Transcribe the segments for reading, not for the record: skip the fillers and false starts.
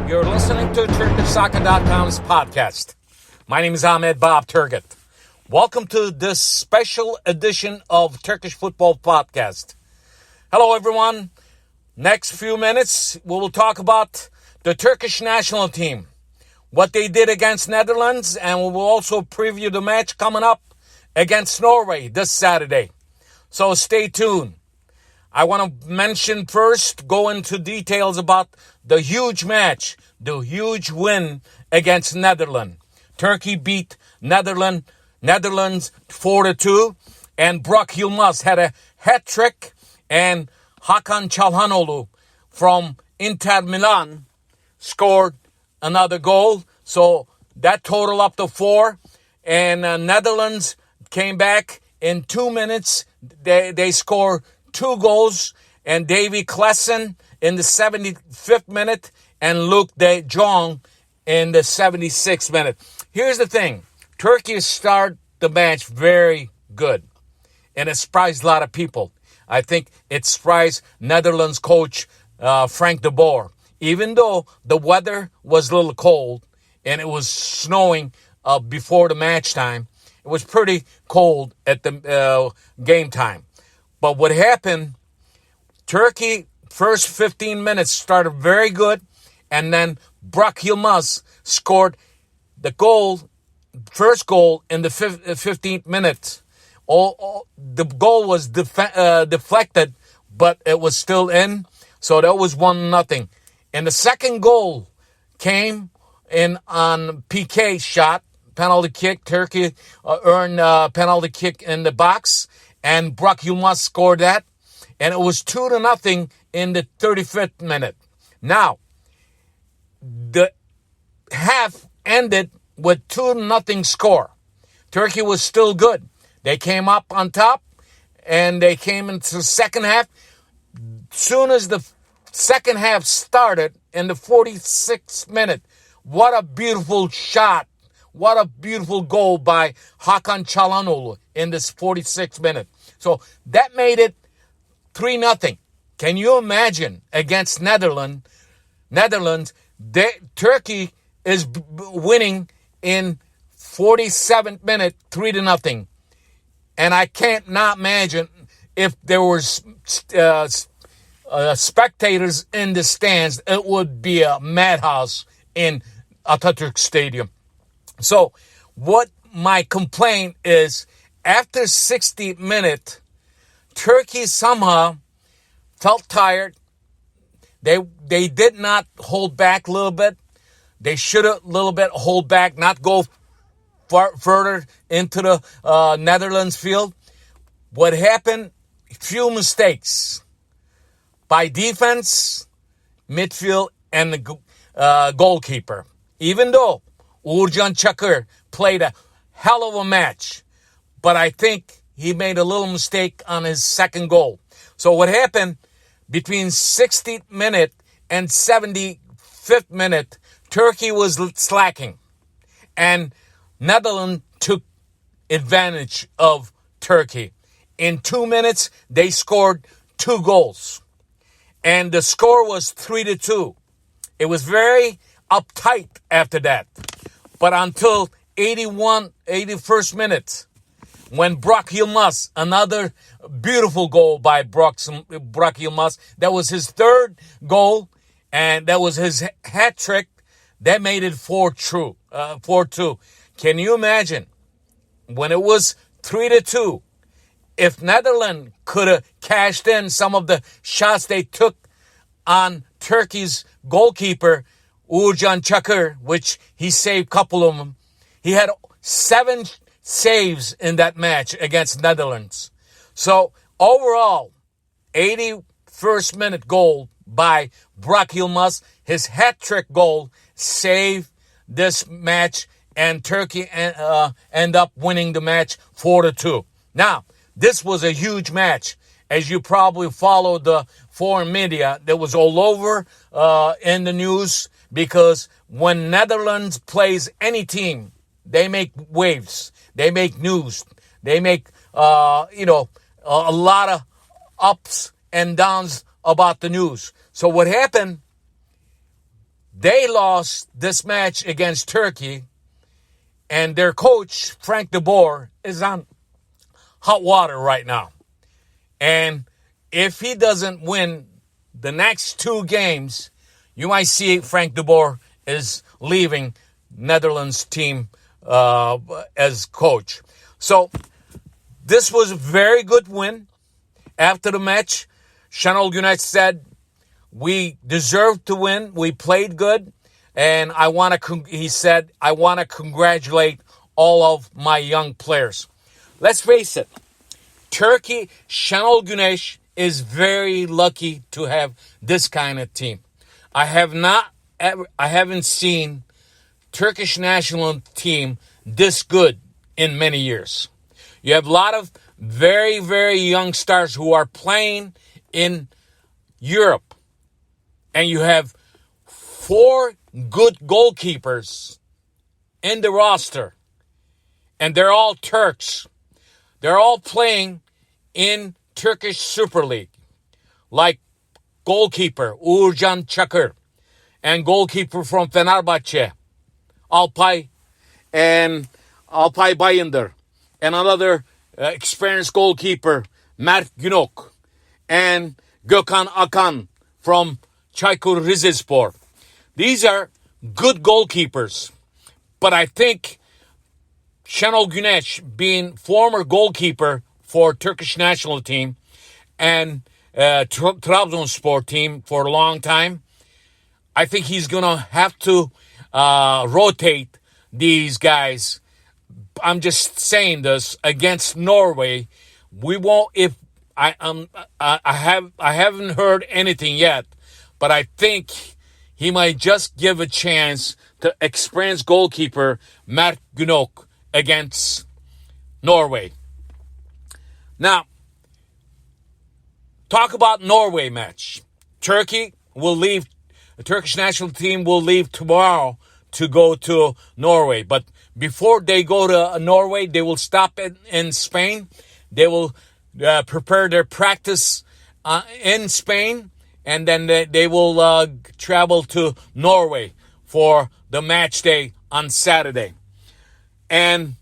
You're listening to Turkishsoccer.com's podcast. My name is Ahmet Bob Turgut. Welcome to this special edition of Turkish Football Podcast. Hello, everyone. Next few minutes, we will talk about the Turkish national team, what they did against Netherlands, and we will also preview the match coming up against Norway this Saturday. So stay tuned. I want to mention first, go into details about the huge match, the huge win against Netherlands. Turkey beat Netherlands 4-2, and Burak Yilmaz had a hat trick, and Hakan Çalhanoğlu from Inter Milan scored another goal. So that total up to 4, and Netherlands came back in 2 minutes. They scored 2 goals, and Davy Klaassen in the 75th minute and Luke de Jong in the 76th minute. Here's the thing. Turkey started the match very good, and it surprised a lot of people. I think it surprised Netherlands coach Frank de Boer. Even though the weather was a little cold and it was snowing before the match time, it was pretty cold at the game time. But what happened, Turkey, first 15 minutes started very good, and then Burak Yilmaz scored the first goal in the 15th minute. The goal was deflected, but it was still in, so that was 1-0. And the second goal came in on PK shot, penalty kick. Turkey earned a penalty kick in the box, and Burak Yilmaz scored that, and it was 2-0 in the 35th minute. Now, the half ended with 2-0 score. Turkey was still good. They came up on top, and they came into the second half. Soon as the second half started, in the 46th minute, what a beautiful shot. What a beautiful goal by Hakan Çalhanoğlu in this 46th minute. So that made it 3-0. Can you imagine against Netherlands, Turkey is winning in 47th minute 3-0. And I can't not imagine if there was spectators in the stands, it would be a madhouse in Atatürk Stadium. So what my complaint is, after 60 minutes, Turkey somehow felt tired. They did not hold back a little bit. They should have a little bit hold back, not go further into the Netherlands field. What happened? Few mistakes by defense, midfield, and the goalkeeper. Even though Uğurcan Çakır played a hell of a match, but I think he made a little mistake on his second goal. So what happened between 60th minute and 75th minute, Turkey was slacking, and Netherlands took advantage of Turkey. In 2 minutes, they scored 2 goals, and the score was 3-2. It was very uptight after that. But until 81st minute, when Burak Yilmaz, another beautiful goal by Burak Yilmaz, that was his third goal, and that was his hat trick, that made it 4-2. Can you imagine when it was 3-2, if Netherlands could have cashed in some of the shots they took on Turkey's goalkeeper, Uğurcan Çakır, which he saved a couple of them. He had 7 saves in that match against Netherlands. So overall, 81st minute goal by Burak Yilmaz, his hat-trick goal, saved this match, and Turkey end up winning the match 4-2. Now, this was a huge match. As you probably followed the foreign media, that was all over in the news, because when Netherlands plays any team, they make waves, they make news, they make a lot of ups and downs about the news. So what happened? They lost this match against Turkey, and their coach, Frank de Boer, is on hot water right now. And if he doesn't win the next 2 games, you might see Frank de Boer is leaving Netherlands team as coach. So this was a very good win. After the match, Şenol Güneş said, we deserved to win. We played good. And he said, I want to congratulate all of my young players. Let's face it, Turkey, Şenol Güneş is very lucky to have this kind of team. I haven't seen Turkish national team this good in many years. You have a lot of very, very young stars who are playing in Europe. And you have 4 good goalkeepers in the roster. And they're all Turks. They're all playing in Turkish Super League. Like goalkeeper Uğurcan Çakır and goalkeeper from Fenerbahçe, Alpay Bayındır, and another experienced goalkeeper, Mert Günok, and Gökhan Akan from Çaykur Rizespor. These are good goalkeepers, but I think Şenol Güneş, being former goalkeeper for Turkish national team and Trabzonspor team for a long time, I think he's going to have to rotate these guys. I'm just saying this against Norway. We won't. If I haven't heard anything yet, but I think he might just give a chance to experienced goalkeeper Mert Günok against Norway. Now, talk about Norway match. The Turkish national team will leave tomorrow to go to Norway. But before they go to Norway, they will stop in Spain. They will prepare their practice in Spain. And then they will travel to Norway for the match day on Saturday. And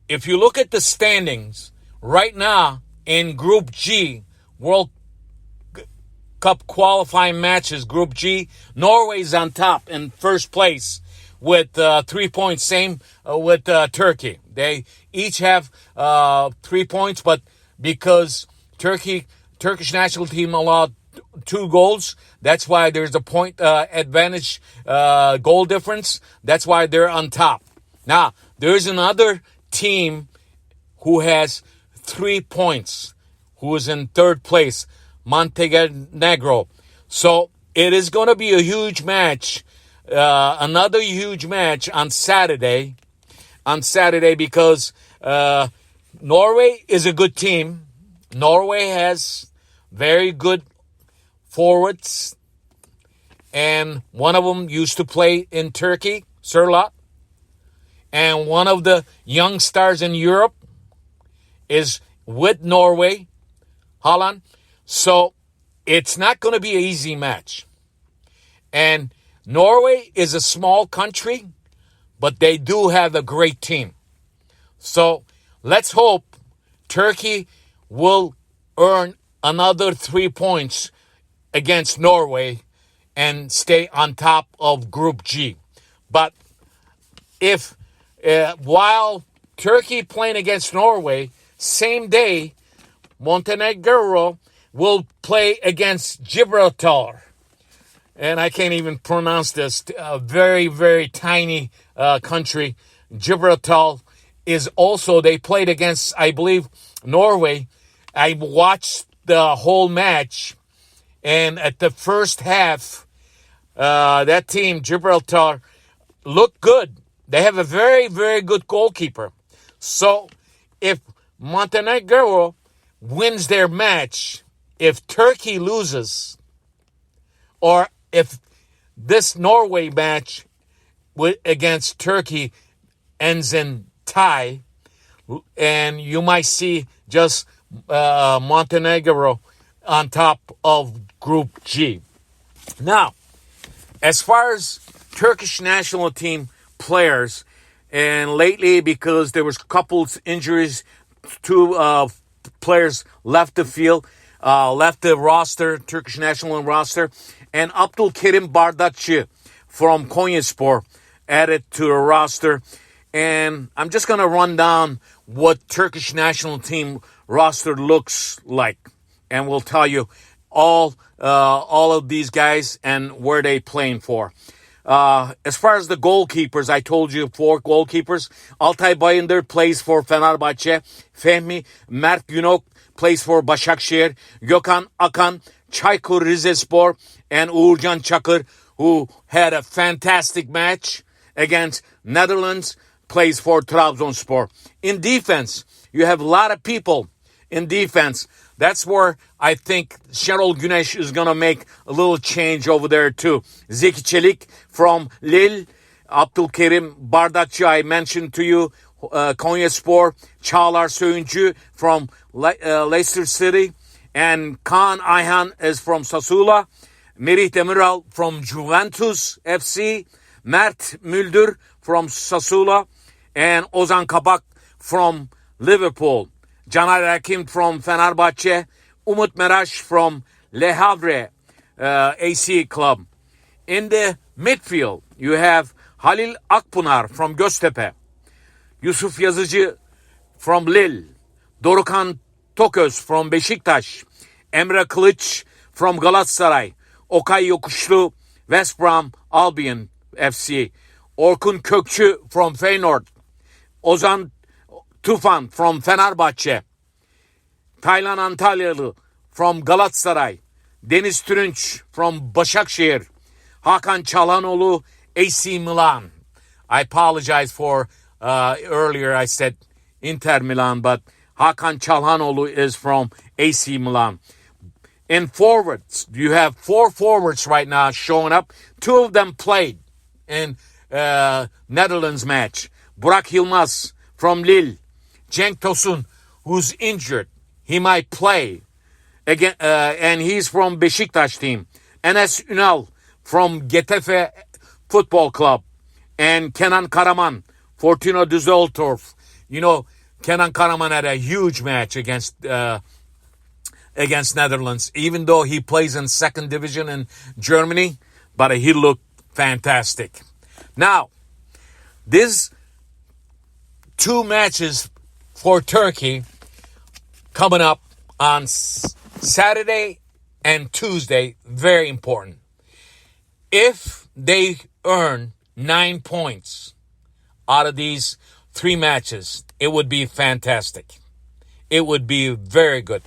if you look at the standings, right now in Group G, World Cup qualifying matches, Group G, Norway's on top in first place with 3 points, same with Turkey. They each have 3 points, but because Turkish national team allowed 2 goals, that's why there's a point advantage, goal difference. That's why they're on top. Now, there's another team who has 3 points, who is in third place, Montenegro. So it is going to be a huge match, another huge match on Saturday. Because Norway is a good team. Norway has very good forwards, and one of them used to play in Turkey, Sırlat. And one of the young stars in Europe is with Norway, Haaland. So it's not going to be an easy match. And Norway is a small country, but they do have a great team. So let's hope Turkey will earn another 3 points against Norway and stay on top of Group G. But if while Turkey playing against Norway, same day, Montenegro will play against Gibraltar. And I can't even pronounce this. A very, very tiny country. Gibraltar is also, they played against, I believe, Norway. I watched the whole match. And at the first half, that team, Gibraltar, looked good. They have a very, very good goalkeeper. So if Montenegro wins their match, if Turkey loses, or if this Norway match against Turkey ends in tie, and you might see just Montenegro on top of Group G. Now, as far as Turkish national team players, and lately because there was couples injuries, two players left the field, left the roster, Turkish national roster, and Abdülkerim Bardakçı from Konyaspor added to the roster. And I'm just going to run down what Turkish national team roster looks like, and we'll tell you all of these guys and where they playing for. As far as the goalkeepers, I told you 4 goalkeepers. Altay Bayındır plays for Fenerbahçe. Fehmi Mert Günok plays for Başakşehir. Gökhan Akan, Çaykur Rizespor, and Uğurcan Çakır, who had a fantastic match against Netherlands, plays for Trabzonspor. In defense, you have a lot of people in defense. That's where I think Şenol Güneş is going to make a little change over there too. Zeki Çelik from Lille, Abdülkerim Bardakçı, I mentioned to you, Konyaspor, Çağlar Söyüncü from Leicester City, and Kaan Ayhan is from Sassuolo, Merih Demiral from Juventus FC, Mert Müldür from Sassuolo, and Ozan Kabak from Liverpool. Caner Erkin from Fenerbahçe, Umut Meraş from Le Havre AC Club. In the midfield, you have Halil Akpınar from Göztepe, Yusuf Yazıcı from Lille, Dorukhan Toköz from Beşiktaş, Emre Kılıç from Galatasaray, Okay Yokuşlu, West Brom Albion FC, Orkun Kökçü from Feyenoord, Ozan Tufan from Fenerbahçe, Taylan Antalyalı from Galatasaray, Deniz Türünç from Başakşehir, Hakan Çalhanoğlu, AC Milan. I apologize for earlier I said Inter Milan, but Hakan Çalhanoğlu is from AC Milan. In forwards, you have 4 forwards right now showing up. 2 of them played in Netherlands match. Burak Yılmaz from Lille, Cenk Tosun, who's injured. He might play again, and he's from Beşiktaş team. Enes Ünal from Getafe Football Club, and Kenan Karaman, Fortuna Düsseldorf. You know, Kenan Karaman had a huge match against Netherlands, even though he plays in 2nd division in Germany, but he looked fantastic. Now, these 2 matches for Turkey coming up on Saturday and Tuesday, very important. If they earn 9 points out of these 3 matches, it would be fantastic. It would be very good.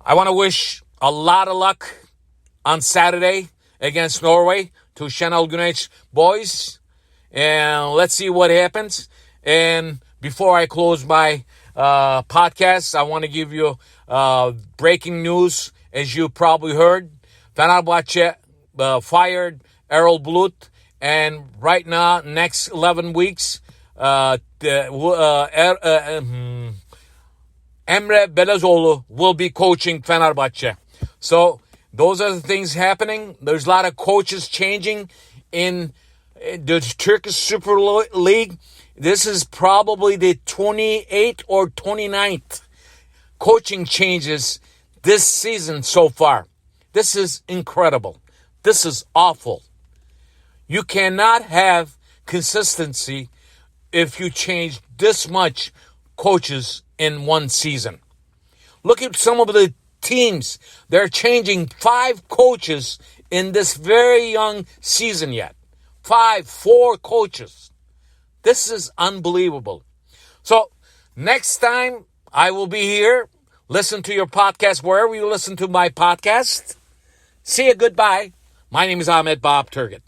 I want to wish a lot of luck on Saturday against Norway to Şenol Güneş boys. And let's see what happens. And before I close my podcast, I want to give you breaking news. As you probably heard, Fenerbahçe fired Erol Bulut. And right now, next 11 weeks, Emre Belezoğlu will be coaching Fenerbahçe. So those are the things happening. There's a lot of coaches changing in the Turkish Super League. This is probably the 28th or 29th coaching changes this season so far. This is incredible. This is awful. You cannot have consistency if you change this much coaches in one season. Look at some of the teams. They're changing 5 coaches in this very young season yet. 4 coaches. This is unbelievable. So next time I will be here. Listen to your podcast wherever you listen to my podcast. See you. Goodbye. My name is Ahmet Bob Turgut.